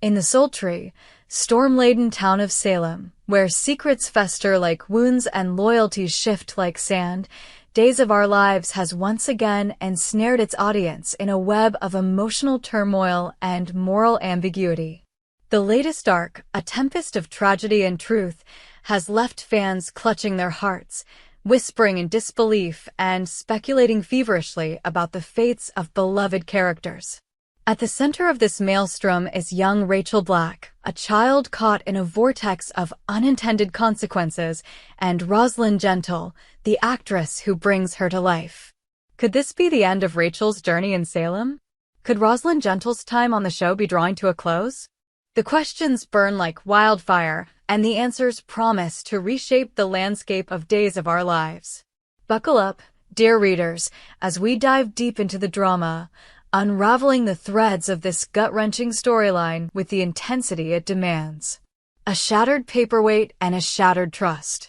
In the sultry, storm-laden town of Salem, where secrets fester like wounds and loyalties shift like sand, Days of Our Lives has once again ensnared its audience in a web of emotional turmoil and moral ambiguity. The latest arc, a tempest of tragedy and truth, has left fans clutching their hearts, whispering in disbelief and speculating feverishly about the fates of beloved characters. At the center of this maelstrom is young Rachel Black, a child caught in a vortex of unintended consequences, and Roslyn, the actress who brings her to life. Could this be the end of Rachel's journey in Salem? Could Roslyn Gentle's time on the show be drawing to a close? The questions burn like wildfire, and the answers promise to reshape the landscape of Days of Our Lives. Buckle up, dear readers, as we dive deep into the drama, unraveling the threads of this gut-wrenching storyline with the intensity it demands. A shattered paperweight and a shattered trust.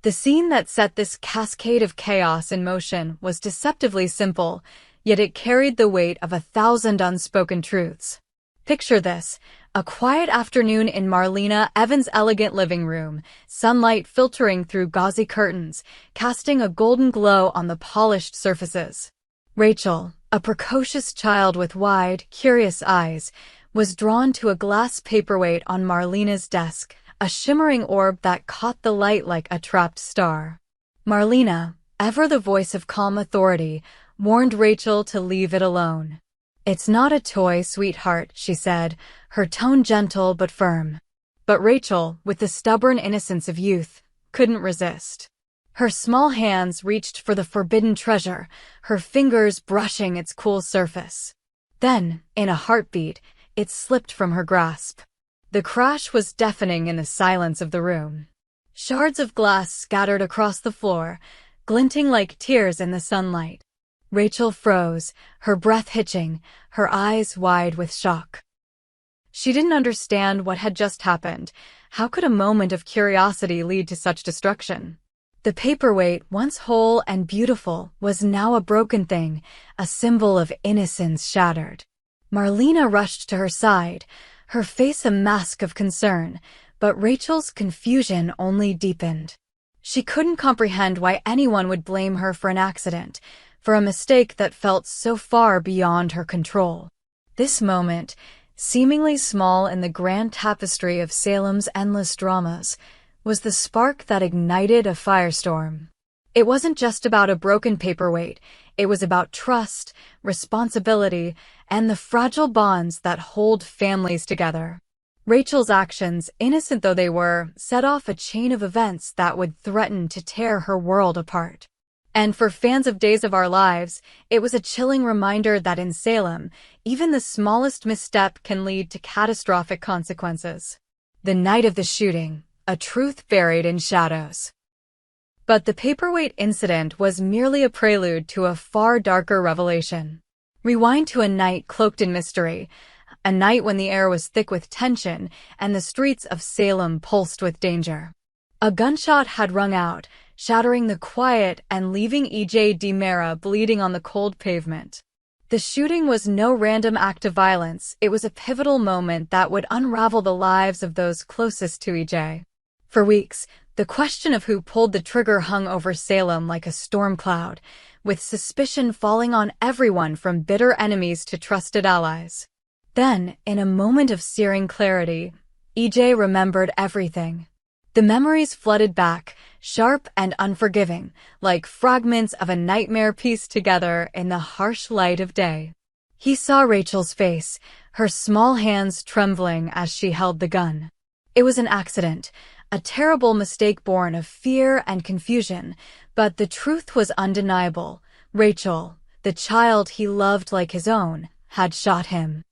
The scene that set this cascade of chaos in motion was deceptively simple, yet it carried the weight of 1,000 unspoken truths. Picture this, a quiet afternoon in Marlena Evans' elegant living room, sunlight filtering through gauzy curtains, casting a golden glow on the polished surfaces. Rachel, a precocious child with wide, curious eyes, was drawn to a glass paperweight on Marlena's desk, a shimmering orb that caught the light like a trapped star. Marlena, ever the voice of calm authority, warned Rachel to leave it alone. "It's not a toy, sweetheart," she said, her tone gentle but firm. But Rachel, with the stubborn innocence of youth, couldn't resist. Her small hands reached for the forbidden treasure, her fingers brushing its cool surface. Then, in a heartbeat, it slipped from her grasp. The crash was deafening in the silence of the room. Shards of glass scattered across the floor, glinting like tears in the sunlight. Rachel froze, her breath hitching, her eyes wide with shock. She didn't understand what had just happened. How could a moment of curiosity lead to such destruction? The paperweight, once whole and beautiful, was now a broken thing, a symbol of innocence shattered. Marlena rushed to her side, her face a mask of concern, but Rachel's confusion only deepened. She couldn't comprehend why anyone would blame her for an accident, for a mistake that felt so far beyond her control. This moment, seemingly small in the grand tapestry of Salem's endless dramas, was the spark that ignited a firestorm. It wasn't just about a broken paperweight, it was about trust, responsibility, and the fragile bonds that hold families together. Rachel's actions, innocent though they were, set off a chain of events that would threaten to tear her world apart. And for fans of Days of Our Lives, it was a chilling reminder that in Salem, even the smallest misstep can lead to catastrophic consequences. The night of the shooting, a truth buried in shadows. But the paperweight incident was merely a prelude to a far darker revelation. Rewind to a night cloaked in mystery, a night when the air was thick with tension and the streets of Salem pulsed with danger. A gunshot had rung out, shattering the quiet and leaving E.J. DiMera bleeding on the cold pavement. The shooting was no random act of violence, it was a pivotal moment that would unravel the lives of those closest to E.J. For weeks, the question of who pulled the trigger hung over Salem like a storm cloud, with suspicion falling on everyone from bitter enemies to trusted allies. Then, in a moment of searing clarity, E.J. remembered everything. The memories flooded back, sharp and unforgiving, like fragments of a nightmare pieced together in the harsh light of day. He saw Rachel's face, her small hands trembling as she held the gun. It was an accident, a terrible mistake born of fear and confusion, but the truth was undeniable. Rachel, the child he loved like his own, had shot him.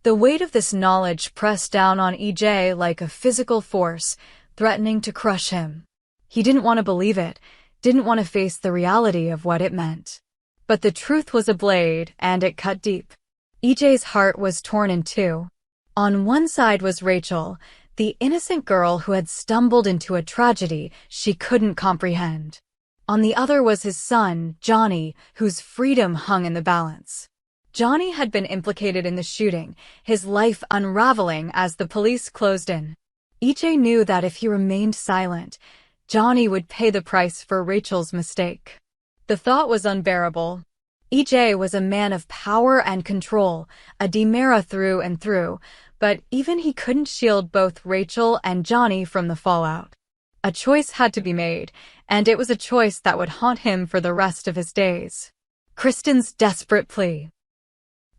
The weight of this knowledge pressed down on E.J. like a physical force, threatening to crush him. He didn't want to believe it, didn't want to face the reality of what it meant. But the truth was a blade, and it cut deep. E.J.'s heart was torn in two. On one side was Rachel, the innocent girl who had stumbled into a tragedy she couldn't comprehend. On the other was his son, Johnny, whose freedom hung in the balance. Johnny had been implicated in the shooting, his life unraveling as the police closed in. EJ knew that if he remained silent, Johnny would pay the price for Rachel's mistake. The thought was unbearable. EJ was a man of power and control, a DiMera through and through, but even he couldn't shield both Rachel and Johnny from the fallout. A choice had to be made, and it was a choice that would haunt him for the rest of his days. Kristen's desperate plea.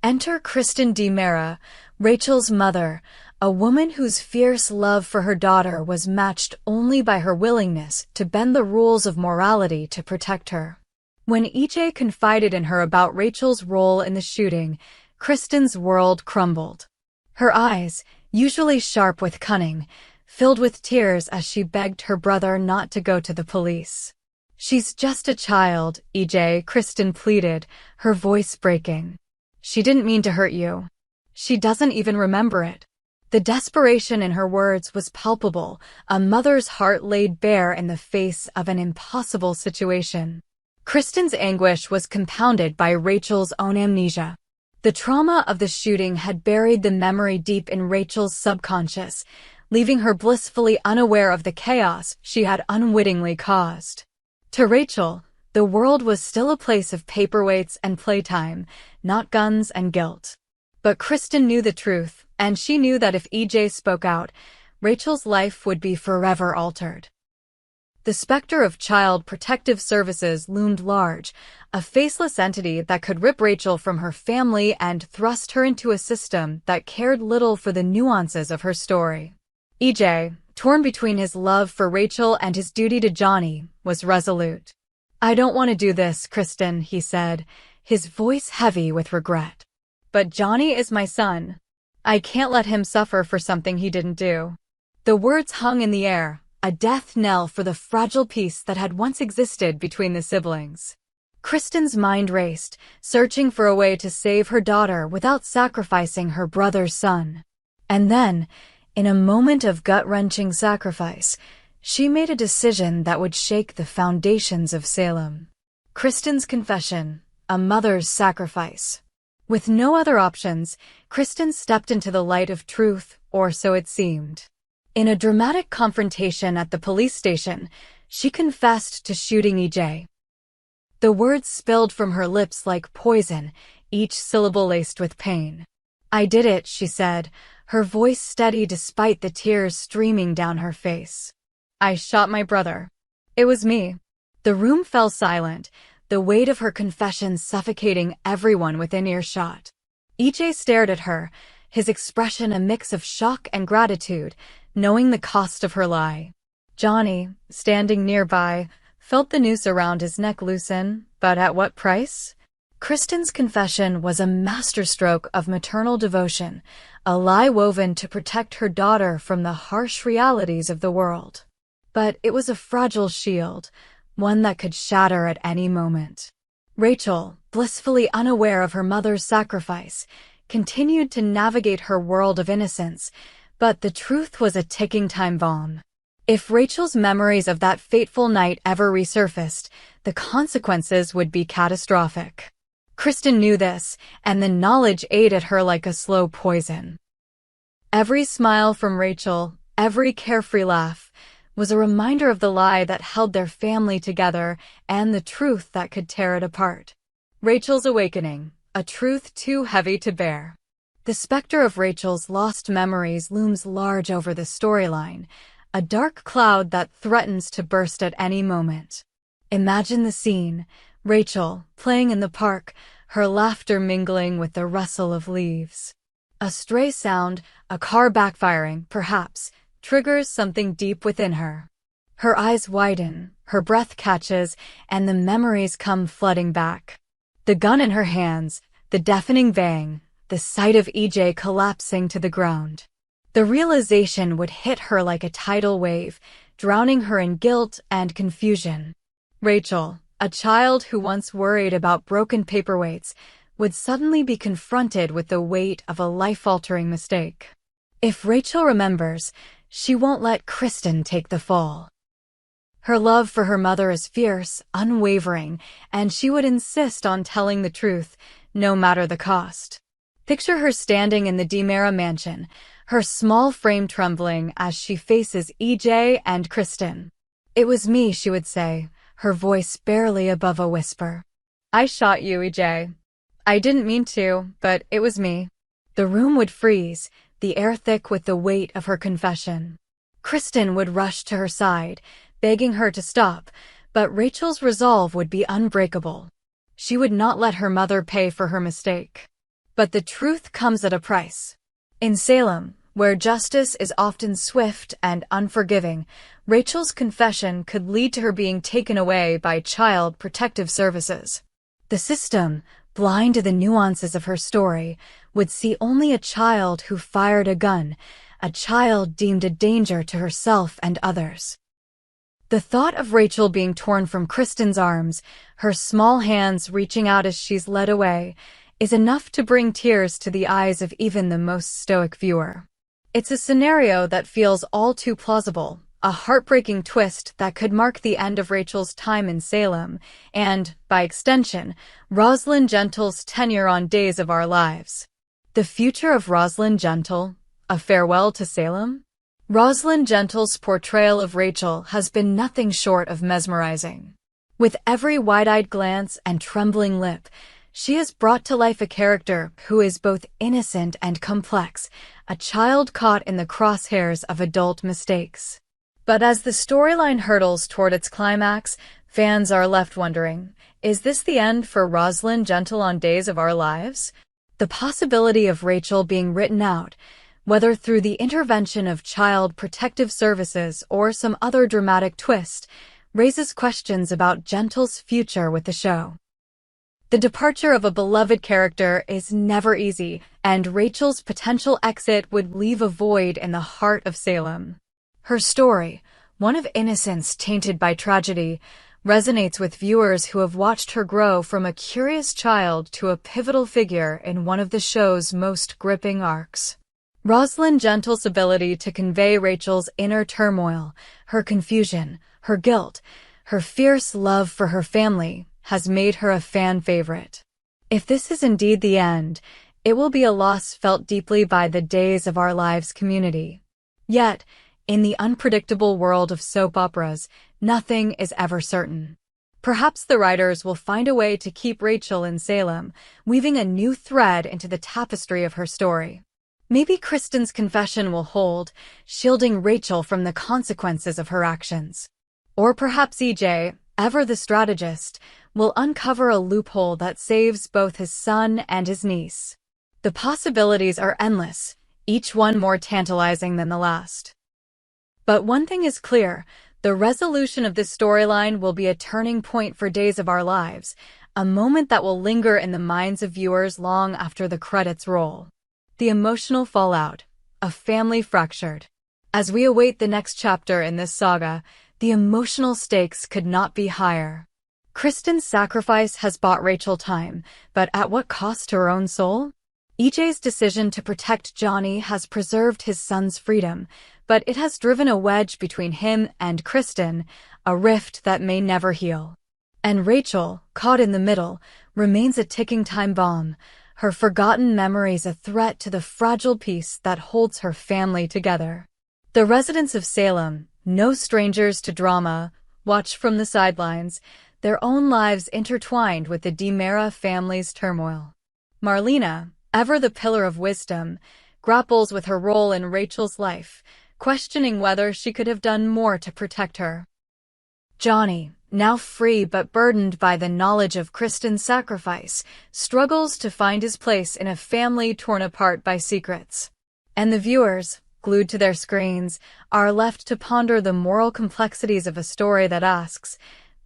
Enter Kristen DiMera, Rachel's mother, a woman whose fierce love for her daughter was matched only by her willingness to bend the rules of morality to protect her. When EJ confided in her about Rachel's role in the shooting, Kristen's world crumbled. Her eyes, usually sharp with cunning, filled with tears as she begged her brother not to go to the police. "She's just a child, EJ," Kristen pleaded, her voice breaking. "She didn't mean to hurt you. She doesn't even remember it." The desperation in her words was palpable, a mother's heart laid bare in the face of an impossible situation. Kristen's anguish was compounded by Rachel's own amnesia. The trauma of the shooting had buried the memory deep in Rachel's subconscious, leaving her blissfully unaware of the chaos she had unwittingly caused. To Rachel, the world was still a place of paperweights and playtime, not guns and guilt. But Kristen knew the truth, and she knew that if EJ spoke out, Rachel's life would be forever altered. The specter of Child Protective Services loomed large, a faceless entity that could rip Rachel from her family and thrust her into a system that cared little for the nuances of her story. EJ, torn between his love for Rachel and his duty to Johnny, was resolute. "I don't want to do this, Kristen," he said, his voice heavy with regret. "But Johnny is my son. I can't let him suffer for something he didn't do." The words hung in the air, a death knell for the fragile peace that had once existed between the siblings. Kristen's mind raced, searching for a way to save her daughter without sacrificing her brother's son. And then, in a moment of gut-wrenching sacrifice, she made a decision that would shake the foundations of Salem. Kristen's confession, a mother's sacrifice. With no other options, Kristen stepped into the light of truth, or so it seemed. In a dramatic confrontation at the police station, she confessed to shooting EJ. The words spilled from her lips like poison, each syllable laced with pain. "I did it," she said, her voice steady despite the tears streaming down her face. "I shot my brother. It was me." The room fell silent, the weight of her confession suffocating everyone within earshot. EJ stared at her, his expression a mix of shock and gratitude, knowing the cost of her lie. Johnny, standing nearby, felt the noose around his neck loosen, but at what price? Kristen's confession was a masterstroke of maternal devotion, a lie woven to protect her daughter from the harsh realities of the world. But it was a fragile shield, one that could shatter at any moment. Rachel, blissfully unaware of her mother's sacrifice, continued to navigate her world of innocence, but the truth was a ticking time bomb. If Rachel's memories of that fateful night ever resurfaced, the consequences would be catastrophic. Kristen knew this, and the knowledge ate at her like a slow poison. Every smile from Rachel, every carefree laugh, was a reminder of the lie that held their family together and the truth that could tear it apart. Rachel's awakening, a truth too heavy to bear. The specter of Rachel's lost memories looms large over the storyline, a dark cloud that threatens to burst at any moment. Imagine the scene, Rachel, playing in the park, her laughter mingling with the rustle of leaves. A stray sound, a car backfiring, perhaps, triggers something deep within her. Her eyes widen, her breath catches, and the memories come flooding back. The gun in her hands, the deafening bang, the sight of EJ collapsing to the ground. The realization would hit her like a tidal wave, drowning her in guilt and confusion. Rachel, a child who once worried about broken paperweights, would suddenly be confronted with the weight of a life-altering mistake. If Rachel remembers, she won't let Kristen take the fall. Her love for her mother is fierce, unwavering, and she would insist on telling the truth, no matter the cost. Picture her standing in the DiMera mansion, her small frame trembling as she faces EJ and Kristen. "It was me," she would say, her voice barely above a whisper. "I shot you, EJ. I didn't mean to, but it was me." The room would freeze, the air thick with the weight of her confession. Kristen would rush to her side, begging her to stop, but Rachel's resolve would be unbreakable. She would not let her mother pay for her mistake. But the truth comes at a price. In Salem, where justice is often swift and unforgiving, Rachel's confession could lead to her being taken away by Child Protective Services. The system, blind to the nuances of her story, would see only a child who fired a gun, a child deemed a danger to herself and others. The thought of Rachel being torn from Kristen's arms, her small hands reaching out as she's led away, is enough to bring tears to the eyes of even the most stoic viewer. It's a scenario that feels all too plausible, a heartbreaking twist that could mark the end of Rachel's time in Salem, and, by extension, Roslyn Gentle's tenure on Days of Our Lives. The future of Roslyn Gentle, a farewell to Salem? Roslyn Gentle's portrayal of Rachel has been nothing short of mesmerizing. With every wide-eyed glance and trembling lip, she has brought to life a character who is both innocent and complex, a child caught in the crosshairs of adult mistakes. But as the storyline hurtles toward its climax, fans are left wondering, is this the end for Roslyn Gentle on Days of Our Lives? The possibility of Rachel being written out, whether through the intervention of Child Protective Services or some other dramatic twist, raises questions about Gentle's future with the show. The departure of a beloved character is never easy, and Rachel's potential exit would leave a void in the heart of Salem. Her story, one of innocence tainted by tragedy, resonates with viewers who have watched her grow from a curious child to a pivotal figure in one of the show's most gripping arcs. Roslyn Gentle's ability to convey Rachel's inner turmoil, her confusion, her guilt, her fierce love for her family, has made her a fan favorite. If this is indeed the end, it will be a loss felt deeply by the Days of Our Lives community. Yet, in the unpredictable world of soap operas, nothing is ever certain. Perhaps the writers will find a way to keep Rachel in Salem, weaving a new thread into the tapestry of her story. Maybe Kristen's confession will hold, shielding Rachel from the consequences of her actions. Or perhaps EJ, ever the strategist, will uncover a loophole that saves both his son and his niece. The possibilities are endless, each one more tantalizing than the last. But one thing is clear, the resolution of this storyline will be a turning point for Days of Our Lives, a moment that will linger in the minds of viewers long after the credits roll. The emotional fallout, a family fractured. As we await the next chapter in this saga, the emotional stakes could not be higher. Kristen's sacrifice has bought Rachel time, but at what cost to her own soul? EJ's decision to protect Johnny has preserved his son's freedom, but it has driven a wedge between him and Kristen, a rift that may never heal. And Rachel, caught in the middle, remains a ticking time bomb, her forgotten memories a threat to the fragile peace that holds her family together. The residents of Salem, no strangers to drama, watch from the sidelines, their own lives intertwined with the DiMera family's turmoil. Marlena, ever the pillar of wisdom, grapples with her role in Rachel's life, questioning whether she could have done more to protect her. Johnny, now free but burdened by the knowledge of Kristen's sacrifice, struggles to find his place in a family torn apart by secrets. And the viewers, glued to their screens, are left to ponder the moral complexities of a story that asks,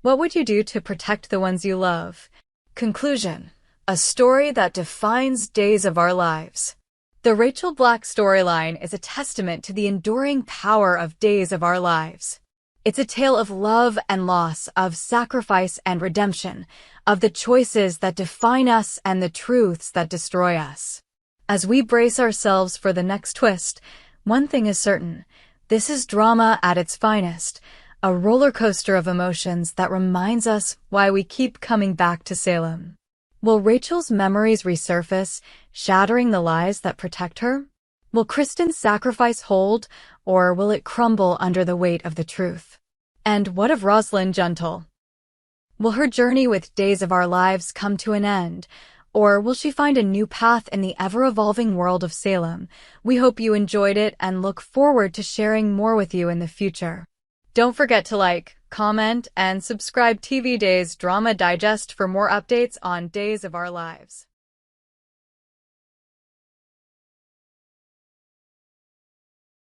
what would you do to protect the ones you love? Conclusion: a story that defines Days of Our Lives. The Rachel Black storyline is a testament to the enduring power of Days of Our Lives. It's a tale of love and loss, of sacrifice and redemption, of the choices that define us and the truths that destroy us. As we brace ourselves for the next twist, one thing is certain: this is drama at its finest, a roller coaster of emotions that reminds us why we keep coming back to Salem. Will Rachel's memories resurface, shattering the lies that protect her? Will Kristen's sacrifice hold, or will it crumble under the weight of the truth? And what of Roslyn Gentle? Will her journey with Days of Our Lives come to an end, or will she find a new path in the ever-evolving world of Salem? We hope you enjoyed it and look forward to sharing more with you in the future. Don't forget to like, comment, and subscribe TV Days Drama Digest for more updates on Days of Our Lives.